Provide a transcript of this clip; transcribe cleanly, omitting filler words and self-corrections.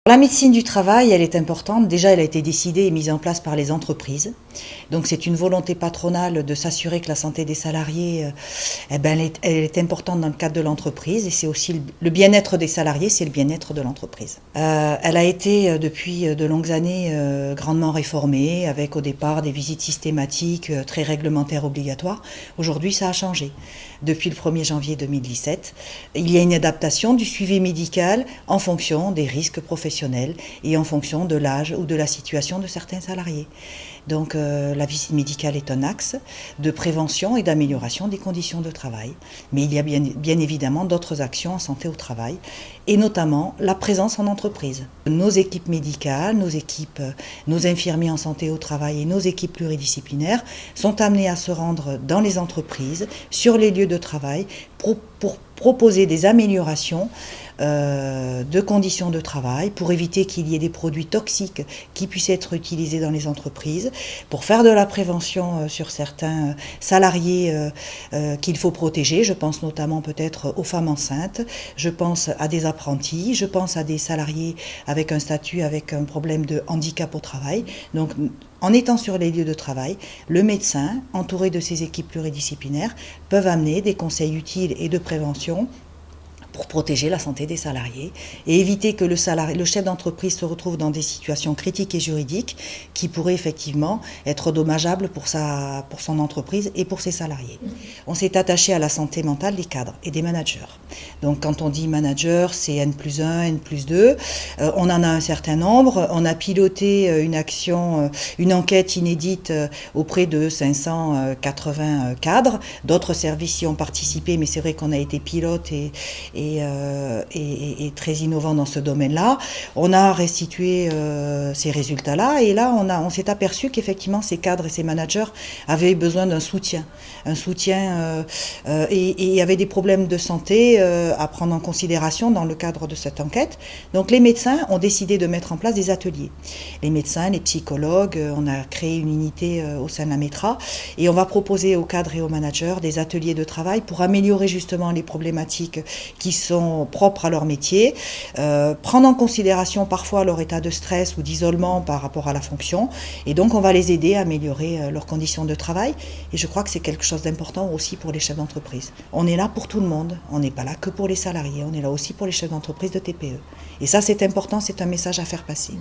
La médecine du travail, elle est importante. Déjà, elle a été décidée et mise en place par les entreprises. Donc, c'est une volonté patronale de s'assurer que la santé des salariés, elle est importante dans le cadre de l'entreprise. Et c'est aussi le bien-être des salariés, c'est le bien-être de l'entreprise. Elle a été, depuis de longues années, grandement réformée, avec au départ des visites systématiques, très réglementaires obligatoires. Aujourd'hui, ça a changé. Depuis le 1er janvier 2017, il y a une adaptation du suivi médical en fonction des risques professionnels et en fonction de l'âge ou de la situation de certains salariés. Donc la visite médicale est un axe de prévention et d'amélioration des conditions de travail. Mais il y a bien évidemment d'autres actions en santé au travail, et notamment la présence en entreprise. Nos équipes médicales, nos infirmiers en santé au travail et nos équipes pluridisciplinaires sont amenés à se rendre dans les entreprises, sur les lieux de travail, pour proposer des améliorations de conditions de travail, pour éviter qu'il y ait des produits toxiques qui puissent être utilisés dans les entreprises, pour faire de la prévention sur certains salariés qu'il faut protéger. Je pense notamment peut-être aux femmes enceintes, je pense à des apprentis, je pense à des salariés avec un statut, avec un problème de handicap au travail. Donc, en étant sur les lieux de travail, le médecin, entouré de ses équipes pluridisciplinaires, peuvent amener des conseils utiles et de prévention pour protéger la santé des salariés et éviter que le chef d'entreprise se retrouve dans des situations critiques et juridiques qui pourraient effectivement être dommageables pour son entreprise et pour ses salariés. On s'est attaché à la santé mentale des cadres et des managers. Donc quand on dit manager, c'est N+1, N+2, on en a un certain nombre. On a piloté une enquête inédite auprès de 580 cadres. D'autres services y ont participé, mais c'est vrai qu'on a été pilote et très innovant dans ce domaine-là. On a restitué ces résultats-là et là on s'est aperçu qu'effectivement ces cadres et ces managers avaient besoin d'un soutien. Et avaient des problèmes de santé à prendre en considération dans le cadre de cette enquête. Donc les médecins ont décidé de mettre en place des ateliers. Les médecins, les psychologues, on a créé une unité au sein de la METRA et on va proposer aux cadres et aux managers des ateliers de travail pour améliorer justement les problématiques qui sont propres à leur métier, prendre en considération parfois leur état de stress ou d'isolement par rapport à la fonction, et donc on va les aider à améliorer leurs conditions de travail, et je crois que c'est quelque chose d'important aussi pour les chefs d'entreprise. On est là pour tout le monde, on n'est pas là que pour les salariés, on est là aussi pour les chefs d'entreprise de TPE. Et ça c'est important, c'est un message à faire passer.